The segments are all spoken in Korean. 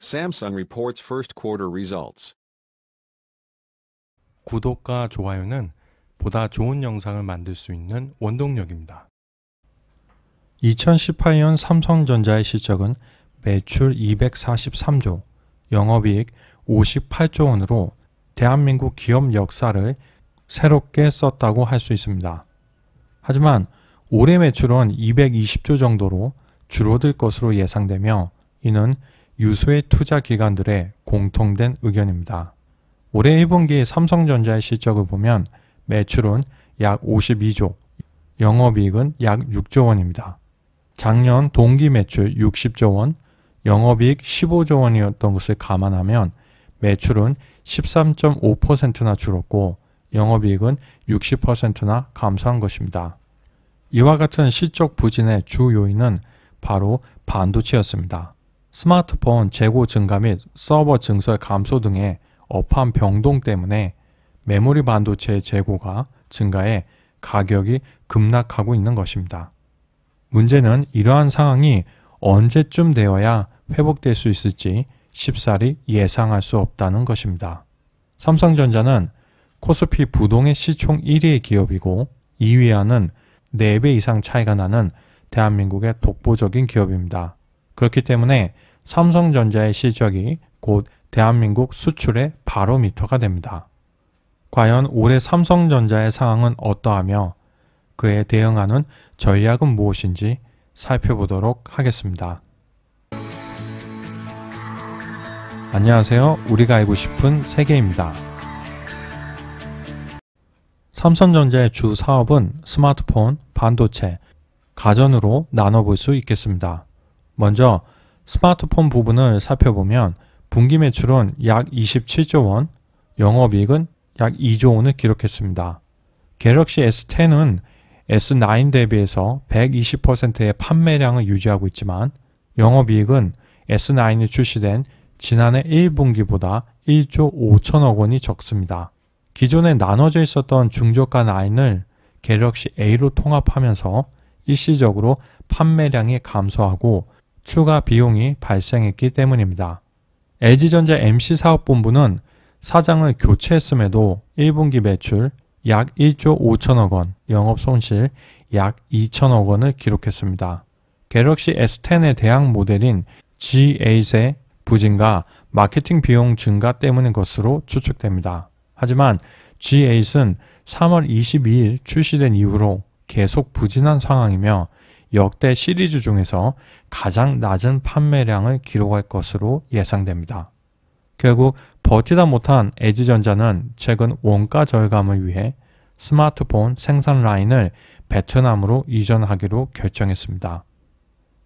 Samsung reports first quarter results. 구독과 좋아요는 보다 좋은 영상을 만들 수 있는 원동력입니다. 2018년 삼성전자의 실적은 매출 243조, 영업이익 58조 원으로 대한민국 기업 역사를 새롭게 썼다고 할 수 있습니다. 하지만 올해 매출은 220조 정도로 줄어들 것으로 예상되며 이는 유수의 투자 기관들의 공통된 의견입니다. 올해 1분기 삼성전자의 실적을 보면 매출은 약 52조, 영업이익은 약 6조 원입니다. 작년 동기 매출 60조 원, 영업이익 15조 원이었던 것을 감안하면 매출은 13.5%나 줄었고 영업이익은 60%나 감소한 것입니다. 이와 같은 실적 부진의 주 요인은 바로 반도체였습니다. 스마트폰 재고 증가 및 서버 증설 감소 등의 업황 변동 때문에 메모리 반도체의 재고가 증가해 가격이 급락하고 있는 것입니다. 문제는 이러한 상황이 언제쯤 되어야 회복될 수 있을지 쉽사리 예상할 수 없다는 것입니다. 삼성전자는 코스피 부동의 시총 1위의 기업이고 2위와는 4배 이상 차이가 나는 대한민국의 독보적인 기업입니다. 그렇기 때문에 삼성전자의 실적이 곧 대한민국 수출의 바로미터가 됩니다. 과연 올해 삼성전자의 상황은 어떠하며 그에 대응하는 전략은 무엇인지 살펴보도록 하겠습니다. 안녕하세요. 우리가 알고 싶은 세계입니다. 삼성전자의 주 사업은 스마트폰, 반도체, 가전으로 나눠볼 수 있겠습니다. 먼저 스마트폰 부분을 살펴보면 분기 매출은 약 27조 원, 영업이익은 약 2조 원을 기록했습니다. 갤럭시 S10은 S9 대비해서 120%의 판매량을 유지하고 있지만 영업이익은 S9이 출시된 지난해 1분기보다 1조 5천억 원이 적습니다. 기존에 나눠져 있었던 중저가 라인을 갤럭시 A로 통합하면서 일시적으로 판매량이 감소하고 추가 비용이 발생했기 때문입니다. LG전자 MC사업본부는 사장을 교체했음에도 1분기 매출 약 1조 5천억 원, 영업손실 약 2천억 원을 기록했습니다. 갤럭시 S10의 대항 모델인 G8의 부진과 마케팅 비용 증가 때문인 것으로 추측됩니다. 하지만 G8은 3월 22일 출시된 이후로 계속 부진한 상황이며 역대 시리즈 중에서 가장 낮은 판매량을 기록할 것으로 예상됩니다. 결국 버티다 못한 LG전자는 최근 원가 절감을 위해 스마트폰 생산 라인을 베트남으로 이전하기로 결정했습니다.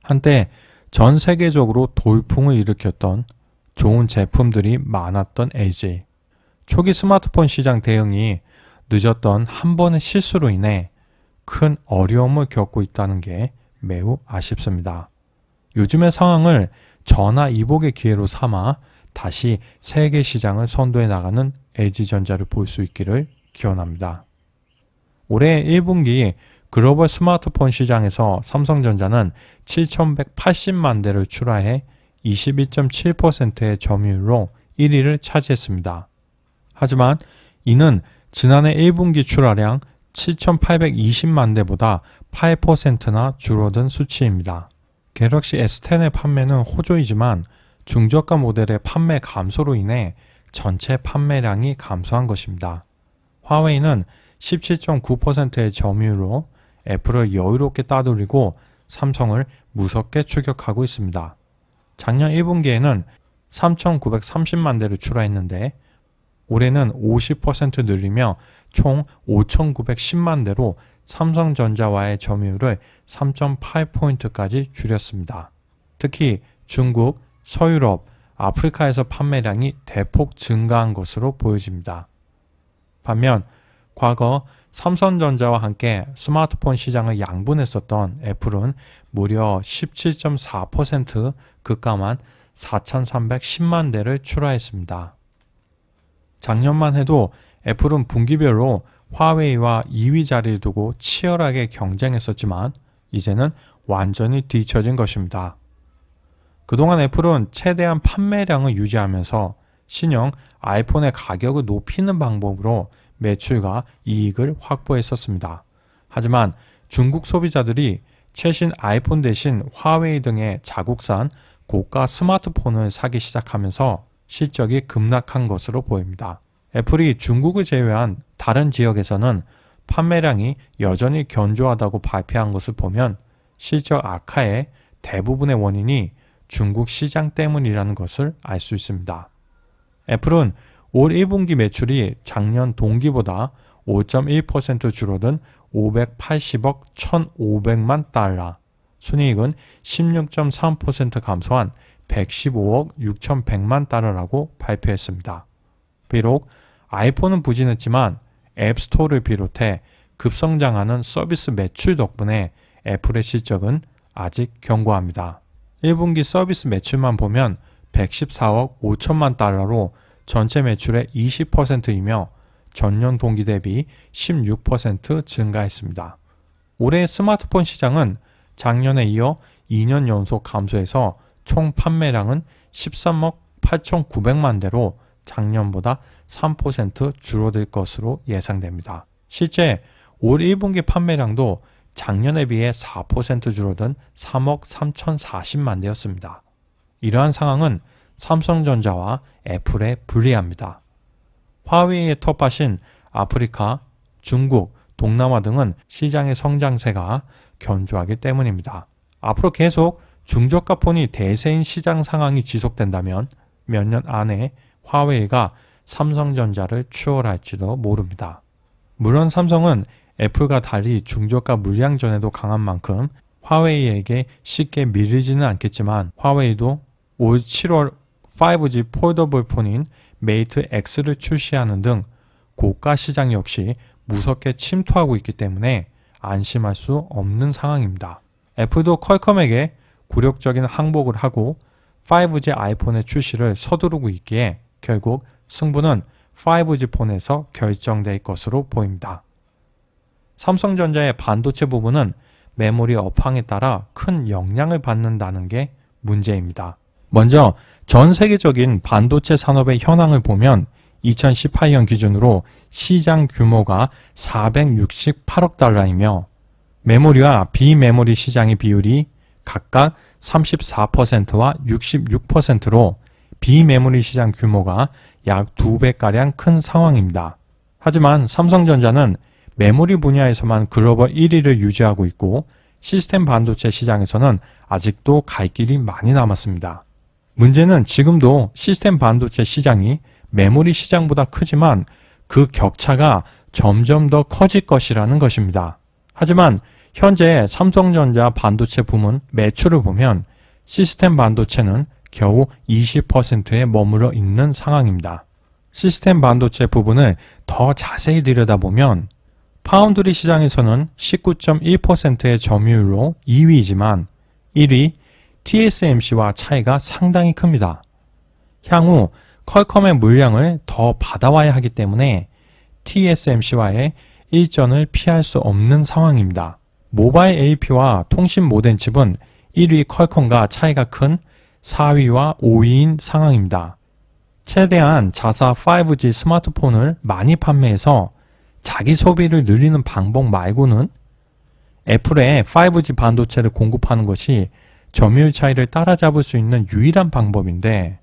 한때 전 세계적으로 돌풍을 일으켰던 좋은 제품들이 많았던 LG. 초기 스마트폰 시장 대응이 늦었던 한 번의 실수로 인해 큰 어려움을 겪고 있다는 게 매우 아쉽습니다. 요즘의 상황을 전화위복의 기회로 삼아 다시 세계 시장을 선도해 나가는 LG전자를 볼 수 있기를 기원합니다. 올해 1분기 글로벌 스마트폰 시장에서 삼성전자는 7,180만 대를 출하해 22.7%의 점유율로 1위를 차지했습니다. 하지만 이는 지난해 1분기 출하량 7,820만 대보다 8%나 줄어든 수치입니다. 갤럭시 S10의 판매는 호조이지만 중저가 모델의 판매 감소로 인해 전체 판매량이 감소한 것입니다. 화웨이는 17.9%의 점유율로 애플을 여유롭게 따돌리고 삼성을 무섭게 추격하고 있습니다. 작년 1분기에는 3,930만 대를 출하했는데 올해는 50% 늘리며 총 5,910만 대로 삼성전자와의 점유율을 3.8포인트까지 줄였습니다. 특히 중국, 서유럽, 아프리카에서 판매량이 대폭 증가한 것으로 보여집니다. 반면 과거 삼성전자와 함께 스마트폰 시장을 양분했었던 애플은 무려 17.4% 급감한 4,310만 대를 출하했습니다. 작년만 해도 애플은 분기별로 화웨이와 2위 자리를 두고 치열하게 경쟁했었지만 이제는 완전히 뒤처진 것입니다. 그동안 애플은 최대한 판매량을 유지하면서 신형 아이폰의 가격을 높이는 방법으로 매출과 이익을 확보했었습니다. 하지만 중국 소비자들이 최신 아이폰 대신 화웨이 등의 자국산 고가 스마트폰을 사기 시작하면서 실적이 급락한 것으로 보입니다. 애플이 중국을 제외한 다른 지역에서는 판매량이 여전히 견조하다고 발표한 것을 보면 실적 악화의 대부분의 원인이 중국 시장 때문이라는 것을 알 수 있습니다. 애플은 올 1분기 매출이 작년 동기보다 5.1% 줄어든 580억 1,500만 달러, 순이익은 16.3% 감소한 115억 6,100만 달러라고 발표했습니다. 비록 아이폰은 부진했지만 앱스토어를 비롯해 급성장하는 서비스 매출 덕분에 애플의 실적은 아직 견고합니다. 1분기 서비스 매출만 보면 114억 5천만 달러로 전체 매출의 20%이며 전년 동기 대비 16% 증가했습니다. 올해 스마트폰 시장은 작년에 이어 2년 연속 감소해서 총 판매량은 13억 8,900만 대로 작년보다 3% 줄어들 것으로 예상됩니다. 실제 올 1분기 판매량도 작년에 비해 4% 줄어든 3억 3,040만 대였습니다. 이러한 상황은 삼성전자와 애플에 불리합니다. 화웨이의 텃밭인 아프리카, 중국, 동남아 등은 시장의 성장세가 견조하기 때문입니다. 앞으로 계속 중저가 폰이 대세인 시장 상황이 지속된다면 몇 년 안에 화웨이가 삼성전자를 추월할지도 모릅니다. 물론 삼성은 애플과 달리 중저가 물량전에도 강한 만큼 화웨이에게 쉽게 밀리지는 않겠지만 화웨이도 올 7월 5G 폴더블 폰인 메이트 X를 출시하는 등 고가 시장 역시 무섭게 침투하고 있기 때문에 안심할 수 없는 상황입니다. 애플도 퀄컴에게 굴욕적인 항복을 하고 5G 아이폰의 출시를 서두르고 있기에 결국 승부는 5G 폰에서 결정될 것으로 보입니다. 삼성전자의 반도체 부분은 메모리 업황에 따라 큰 영향을 받는다는 게 문제입니다. 먼저 전 세계적인 반도체 산업의 현황을 보면 2018년 기준으로 시장 규모가 468억 달러이며 메모리와 비메모리 시장의 비율이 각각 34%와 66%로 비메모리 시장 규모가 약 2배가량 큰 상황입니다. 하지만 삼성전자는 메모리 분야에서만 글로벌 1위를 유지하고 있고 시스템 반도체 시장에서는 아직도 갈 길이 많이 남았습니다. 문제는 지금도 시스템 반도체 시장이 메모리 시장보다 크지만 그 격차가 점점 더 커질 것이라는 것입니다. 하지만 현재 삼성전자 반도체 부문 매출을 보면 시스템 반도체는 겨우 20%에 머물러 있는 상황입니다. 시스템 반도체 부분을 더 자세히 들여다보면 파운드리 시장에서는 19.1%의 점유율로 2위이지만 1위 TSMC와 차이가 상당히 큽니다. 향후 퀄컴의 물량을 더 받아와야 하기 때문에 TSMC와의 일전을 피할 수 없는 상황입니다. 모바일 AP와 통신 모뎀 칩은 1위 퀄컴과 차이가 큰 4위와 5위인 상황입니다. 최대한 자사 5G 스마트폰을 많이 판매해서 자기 소비를 늘리는 방법 말고는 애플에 5G 반도체를 공급하는 것이 점유율 차이를 따라잡을 수 있는 유일한 방법인데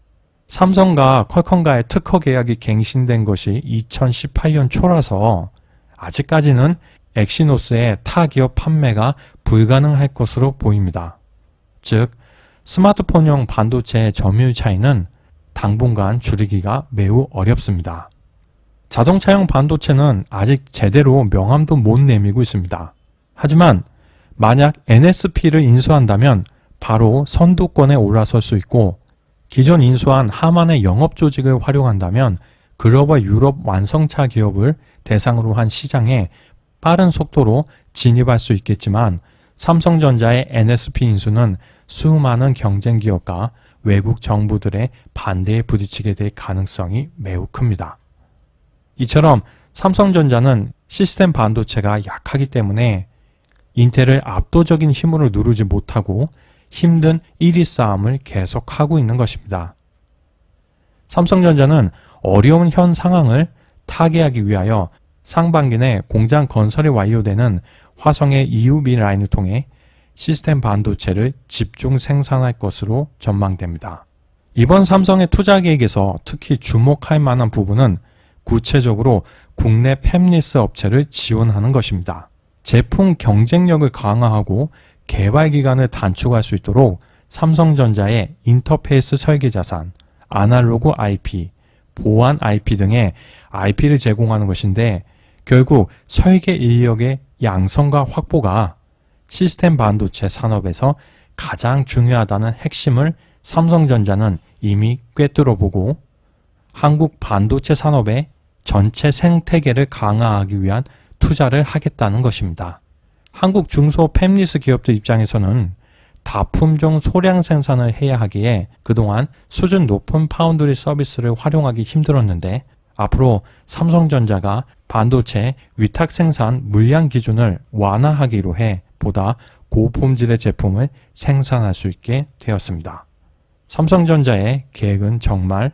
삼성과 퀄컴과의 특허 계약이 갱신된 것이 2018년 초라서 아직까지는 엑시노스의 타 기업 판매가 불가능할 것으로 보입니다. 즉, 스마트폰용 반도체의 점유율 차이는 당분간 줄이기가 매우 어렵습니다. 자동차용 반도체는 아직 제대로 명함도 못 내밀고 있습니다. 하지만 만약 NSP를 인수한다면 바로 선두권에 올라설 수 있고 기존 인수한 하만의 영업 조직을 활용한다면 글로벌 유럽 완성차 기업을 대상으로 한 시장에 빠른 속도로 진입할 수 있겠지만 삼성전자의 NSP 인수는 수많은 경쟁 기업과 외국 정부들의 반대에 부딪히게 될 가능성이 매우 큽니다. 이처럼 삼성전자는 시스템 반도체가 약하기 때문에 인텔을 압도적인 힘으로 누르지 못하고 힘든 1위 싸움을 계속하고 있는 것입니다. 삼성전자는 어려운 현 상황을 타개하기 위하여 상반기 내 공장 건설이 완료되는 화성의 EUV 라인을 통해 시스템 반도체를 집중 생산할 것으로 전망됩니다. 이번 삼성의 투자 계획에서 특히 주목할 만한 부분은 구체적으로 국내 팹리스 업체를 지원하는 것입니다. 제품 경쟁력을 강화하고 개발 기간을 단축할 수 있도록 삼성전자의 인터페이스 설계 자산, 아날로그 IP, 보안 IP 등의 IP를 제공하는 것인데 결국 설계 인력의 양성과 확보가 시스템 반도체 산업에서 가장 중요하다는 핵심을 삼성전자는 이미 꿰뚫어보고 한국 반도체 산업의 전체 생태계를 강화하기 위한 투자를 하겠다는 것입니다. 한국 중소 팹리스 기업들 입장에서는 다품종 소량 생산을 해야 하기에 그동안 수준 높은 파운드리 서비스를 활용하기 힘들었는데 앞으로 삼성전자가 반도체 위탁 생산 물량 기준을 완화하기로 해 보다 고품질의 제품을 생산할 수 있게 되었습니다. 삼성전자의 계획은 정말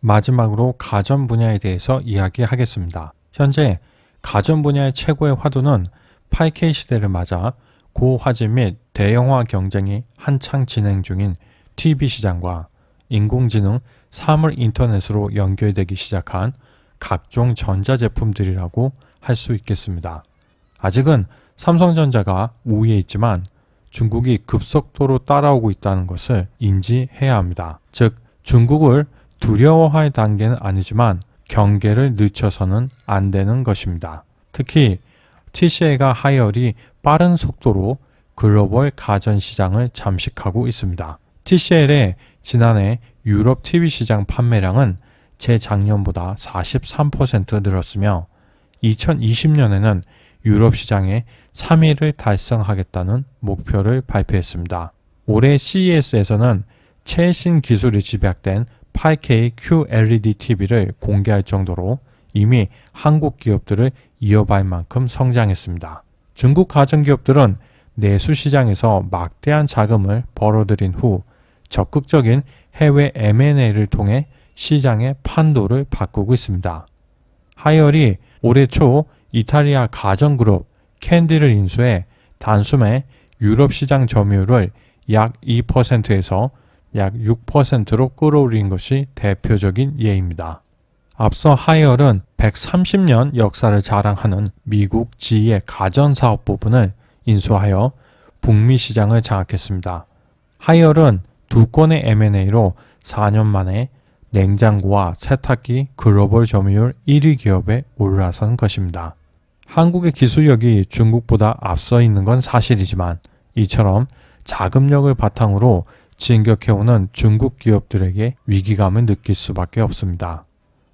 마지막으로 가전 분야에 대해서 이야기하겠습니다. 현재 가전 분야의 최고의 화두는 8K 시대를 맞아 고화질 및 대형화 경쟁이 한창 진행 중인 TV 시장과 인공지능, 사물 인터넷으로 연결되기 시작한 각종 전자제품들이라고 할 수 있겠습니다. 아직은 삼성전자가 우위에 있지만 중국이 급속도로 따라오고 있다는 것을 인지해야 합니다. 즉, 중국을 두려워할 단계는 아니지만 경계를 늦춰서는 안 되는 것입니다. 특히 TCL과 하이얼이 빠른 속도로 글로벌 가전 시장을 잠식하고 있습니다. TCL의 지난해 유럽 TV 시장 판매량은 재작년보다 43% 늘었으며 2020년에는 유럽 시장에 3위를 달성하겠다는 목표를 발표했습니다. 올해 CES에서는 최신 기술이 집약된 8K QLED TV를 공개할 정도로 이미 한국 기업들을 이어갈 만큼 성장했습니다. 중국 가전기업들은 내수 시장에서 막대한 자금을 벌어들인 후 적극적인 해외 M&A를 통해 시장의 판도를 바꾸고 있습니다. 하이얼이 올해 초 이탈리아 가전그룹 캔디를 인수해 단숨에 유럽 시장 점유율을 약 2%에서 약 6%로 끌어올린 것이 대표적인 예입니다. 앞서 하이얼은 130년 역사를 자랑하는 미국 GE의 가전사업 부분을 인수하여 북미 시장을 장악했습니다. 하이얼은 두 건의 M&A로 4년 만에 냉장고와 세탁기 글로벌 점유율 1위 기업에 올라선 것입니다. 한국의 기술력이 중국보다 앞서 있는 건 사실이지만 이처럼 자금력을 바탕으로 진격해오는 중국 기업들에게 위기감을 느낄 수밖에 없습니다.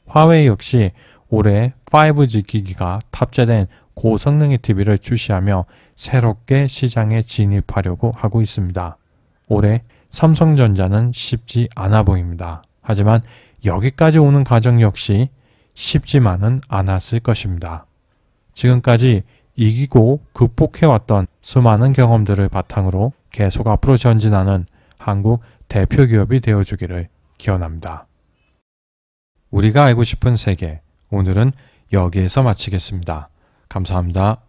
화웨이 역시 올해 5G 기기가 탑재된 고성능의 TV를 출시하며 새롭게 시장에 진입하려고 하고 있습니다. 올해 삼성전자는 쉽지 않아 보입니다. 하지만 여기까지 오는 과정 역시 쉽지만은 않았을 것입니다. 지금까지 이기고 극복해왔던 수많은 경험들을 바탕으로 계속 앞으로 전진하는 한국 대표 기업이 되어주기를 기원합니다. 우리가 알고 싶은 세계, 오늘은 여기에서 마치겠습니다. 감사합니다.